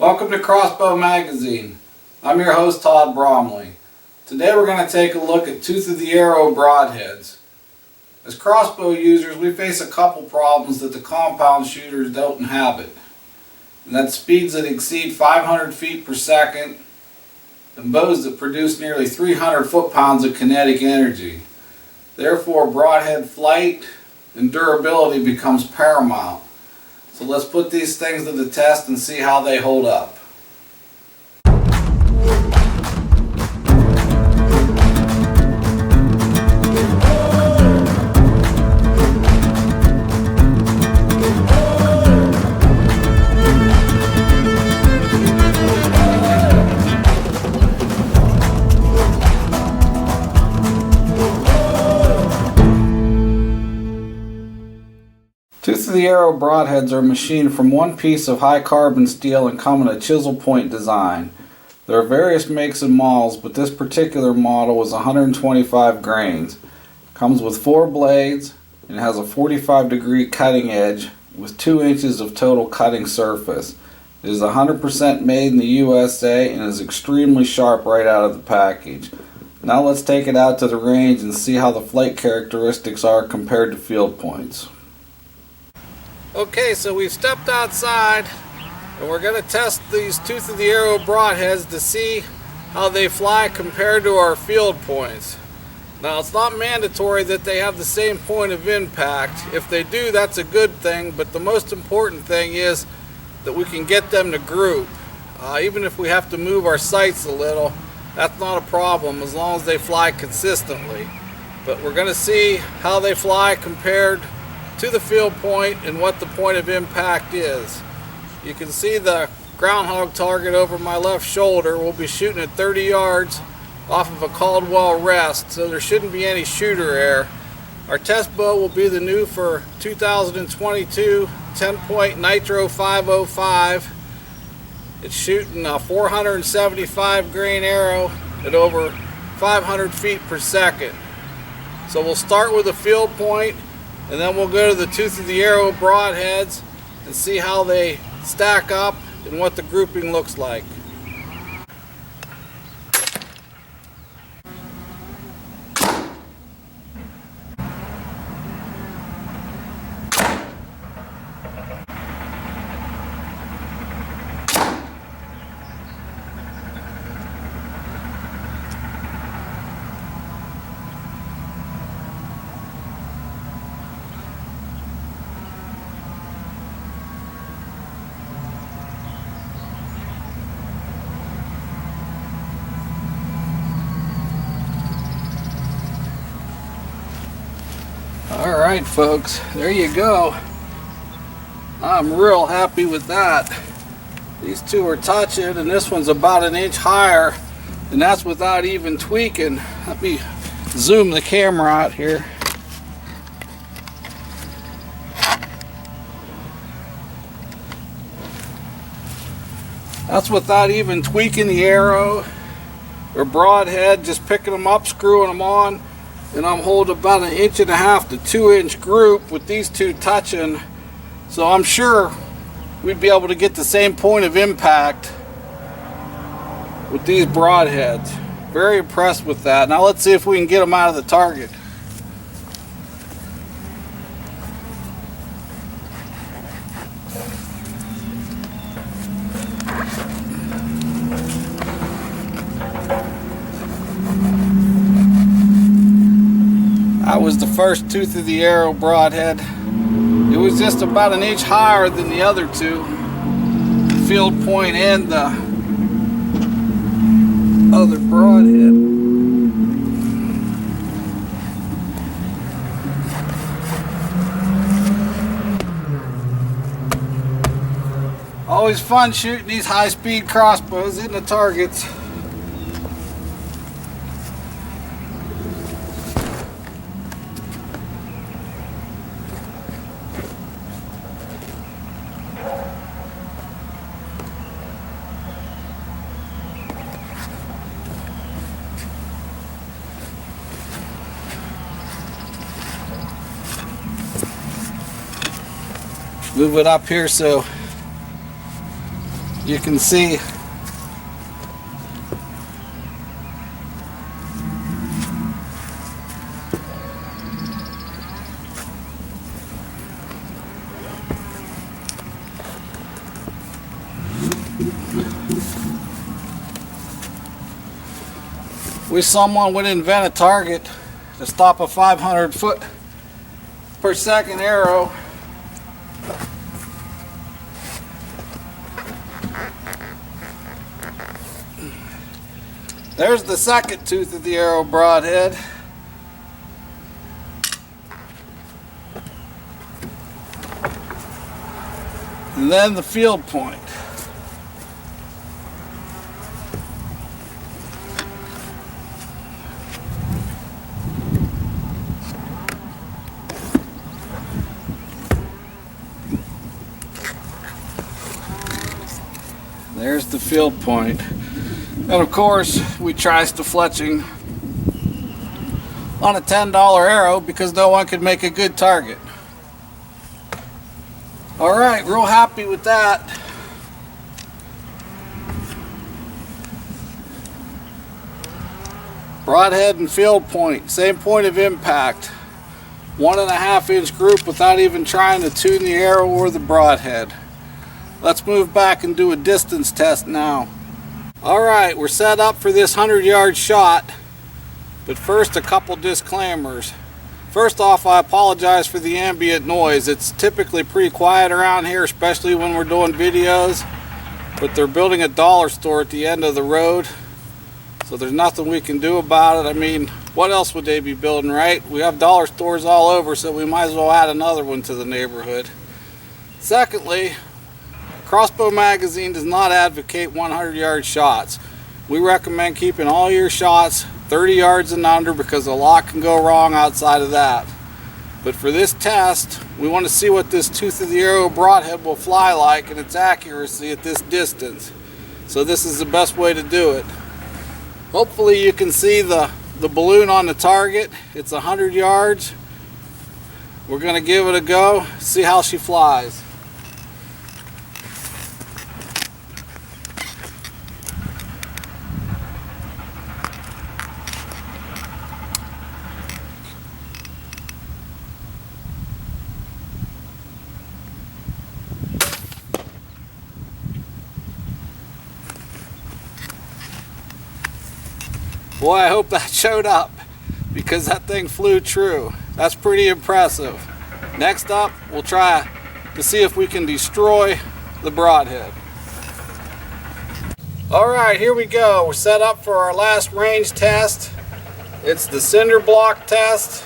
Welcome to Crossbow Magazine. I'm your host Todd Bromley. Today we're going to take a look at tooth of the arrow broadheads. As crossbow users, we face a couple problems that the compound shooters don't inhabit. And that's speeds that exceed 500 feet per second and bows that produce nearly 300 foot-pounds of kinetic energy. Therefore, broadhead flight and durability becomes paramount. So let's put these things to the test and see how they hold up. Tooth of the arrow broadheads are machined from one piece of high carbon steel and come in a chisel point design. There are various makes and models, but this particular model is 125 grains. Comes with 4 blades and has a 45-degree cutting edge with 2 inches of total cutting surface. It is 100% made in the USA and is extremely sharp right out of the package. Now let's take it out to the range and see how the flight characteristics are compared to field points. Okay, so we've stepped outside and we're going to test these tooth of the arrow broadheads to see how they fly compared to our field points. Now, it's not mandatory that they have the same point of impact. If they do, that's a good thing, but the most important thing is that we can get them to group. Even if we have to move our sights a little, that's not a problem as long as they fly consistently. But we're going to see how they fly compared to the field point and what the point of impact is. You can see the groundhog target over my left shoulder. We'll be shooting at 30 yards off of a Caldwell rest, so there shouldn't be any shooter error. Our test bow will be the new for 2022 10-point Nitro 505. It's shooting a 475 grain arrow at over 500 feet per second. So we'll start with a field point, and then we'll go to the tooth of the arrow broadheads and see how they stack up and what the grouping looks like. Alright folks, there you go. I'm real happy with that. These two are touching and this one's about an inch higher, and that's without even tweaking. Let me zoom the camera out here. That's without even tweaking the arrow or broadhead, just picking them up, screwing them on. And I'm holding about 1.5 to 2 inch group with these two touching, so I'm sure we'd be able to get the same point of impact with these broadheads. Very impressed with that. Now let's see if we can get them out of the target. That was the first tooth of the arrow broadhead. It was just about an inch higher than the other two, the field point and the other broadhead. Always fun shooting these high-speed crossbows in the targets. Move it up here so you can see wish someone would invent a target to stop a 500 foot per second arrow. There's the second tooth of the arrow broadhead. And then the field point. There's the field point. And of course, we tries to fletching on a $10 arrow because no one could make a good target. Alright, real happy with that. Broadhead and field point, same point of impact. 1.5 inch group without even trying to tune the arrow or the broadhead. Let's move back and do a distance test now. Alright, we're set up for this 100-yard shot, but first a couple disclaimers. First off, I apologize for the ambient noise. It's typically pretty quiet around here, especially when we're doing videos, but they're building a dollar store at the end of the road, so there's nothing we can do about it. I mean, what else would they be building, right? We have dollar stores all over, so we might as well add another one to the neighborhood. Secondly, Crossbow Magazine does not advocate 100-yard shots. We recommend keeping all your shots 30 yards and under because a lot can go wrong outside of that. But for this test, we want to see what this tooth of the arrow broadhead will fly like and its accuracy at this distance. So this is the best way to do it. Hopefully you can see the balloon on the target. It's 100 yards. We're going to give it a go, see how she flies. Boy, I hope that showed up because that thing flew true. That's pretty impressive. Next up, we'll try to see if we can destroy the broadhead. Alright, here we go. We're set up for our last range test. It's the cinder block test.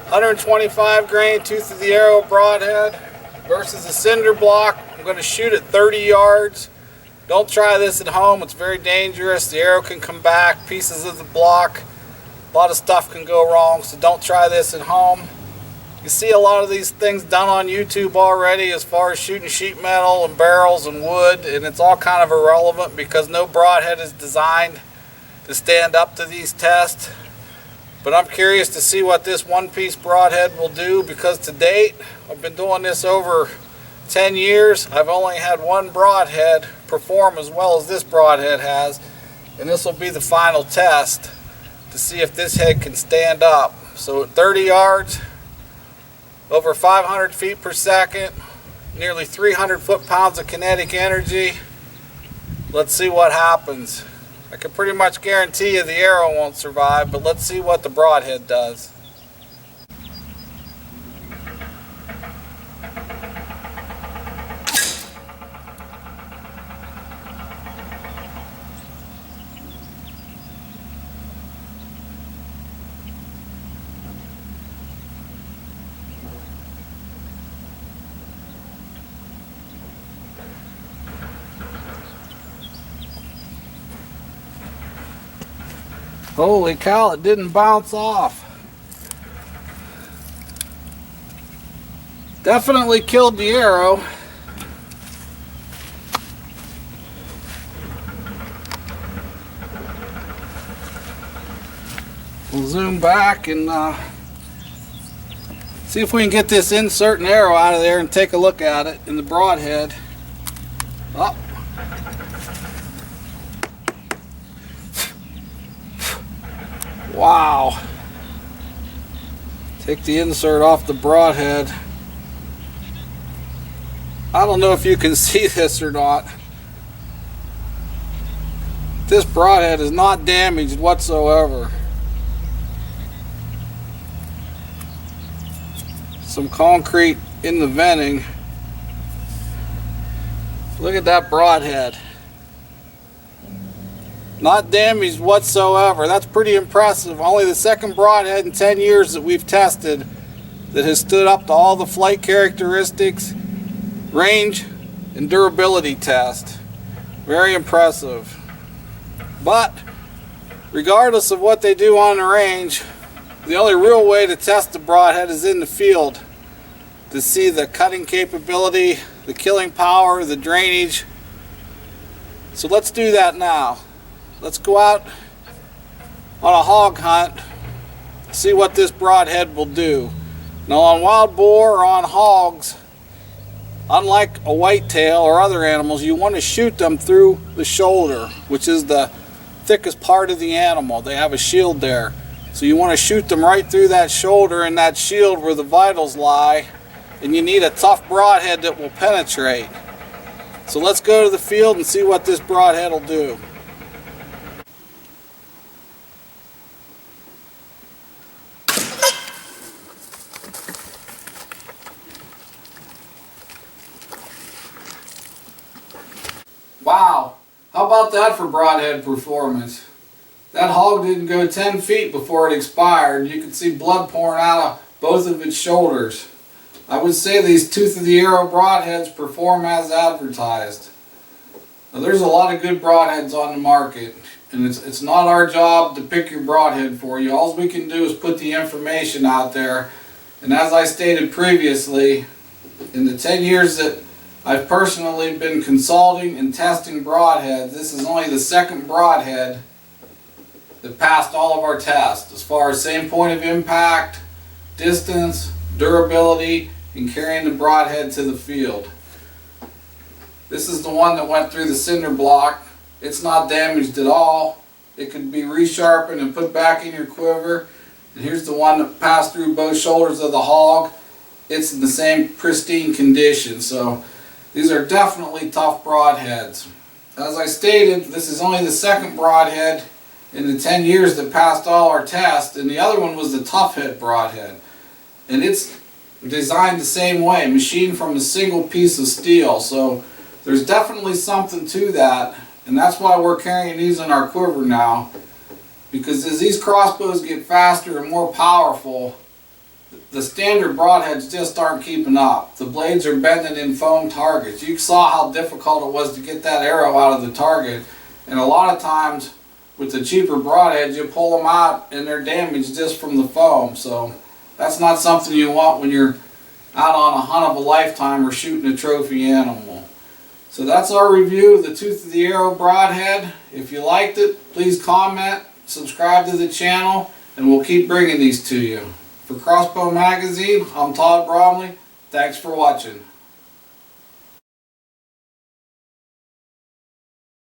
125 grain tooth of the arrow broadhead versus a cinder block. I'm going to shoot at 30 yards. Don't try this at home, it's very dangerous. The arrow can come back, pieces of the block, a lot of stuff can go wrong, so don't try this at home. You see a lot of these things done on YouTube already as far as shooting sheet metal and barrels and wood, and it's all kind of irrelevant because no broadhead is designed to stand up to these tests. But I'm curious to see what this one-piece broadhead will do because to date, I've been doing this over 10 years. I've only had one broadhead perform as well as this broadhead has, and this will be the final test to see if this head can stand up. So at 30 yards, over 500 feet per second, nearly 300 foot-pounds of kinetic energy. Let's see what happens. I can pretty much guarantee you the arrow won't survive, but let's see what the broadhead does. Holy cow, it didn't bounce off. Definitely killed the arrow. We'll zoom back and see if we can get this insert and arrow out of there and take a look at it in the broadhead. Oh. Wow. Take the insert off the broadhead. I don't know if you can see this or not. This broadhead is not damaged whatsoever. Some concrete in the venting. Look at that broadhead. Not damaged whatsoever. That's pretty impressive. Only the second broadhead in 10 years that we've tested that has stood up to all the flight characteristics, range, and durability test. Very impressive. But regardless of what they do on the range, the only real way to test the broadhead is in the field to see the cutting capability, the killing power, the drainage. So let's do that now. Let's go out on a hog hunt, see what this broadhead will do. Now on wild boar or on hogs, unlike a whitetail or other animals, you want to shoot them through the shoulder, which is the thickest part of the animal. They have a shield there. So you want to shoot them right through that shoulder and that shield where the vitals lie, and you need a tough broadhead that will penetrate. So let's go to the field and see what this broadhead will do. Wow, how about that for broadhead performance? That hog didn't go 10 feet before it expired. You could see blood pouring out of both of its shoulders. I would say these tooth of the arrow broadheads perform as advertised. Now, there's a lot of good broadheads on the market, and it's not our job to pick your broadhead for you. All we can do is put the information out there. And as I stated previously, in the 10 years that I've personally been consulting and testing broadheads, this is only the second broadhead that passed all of our tests as far as same point of impact, distance, durability, and carrying the broadhead to the field. This is the one that went through the cinder block. It's not damaged at all. It could be resharpened and put back in your quiver. And here's the one that passed through both shoulders of the hog. It's in the same pristine condition. So these are definitely tough broadheads. As I stated, this is only the second broadhead in the 10 years that passed all our tests, and the other one was the tough head broadhead. And it's designed the same way, machined from a single piece of steel. So there's definitely something to that, and that's why we're carrying these in our quiver now. Because as these crossbows get faster and more powerful, the standard broadheads just aren't keeping up. The blades are bending in foam targets. You saw how difficult it was to get that arrow out of the target, and a lot of times with the cheaper broadheads, you pull them out and they're damaged just from the foam. So that's not something you want when you're out on a hunt of a lifetime or shooting a trophy animal. So that's our review of the Tooth of the Arrow broadhead. If you liked it, please comment, subscribe to the channel, and we'll keep bringing these to you. For Crossbow Magazine, I'm Todd Bromley. Thanks for watching.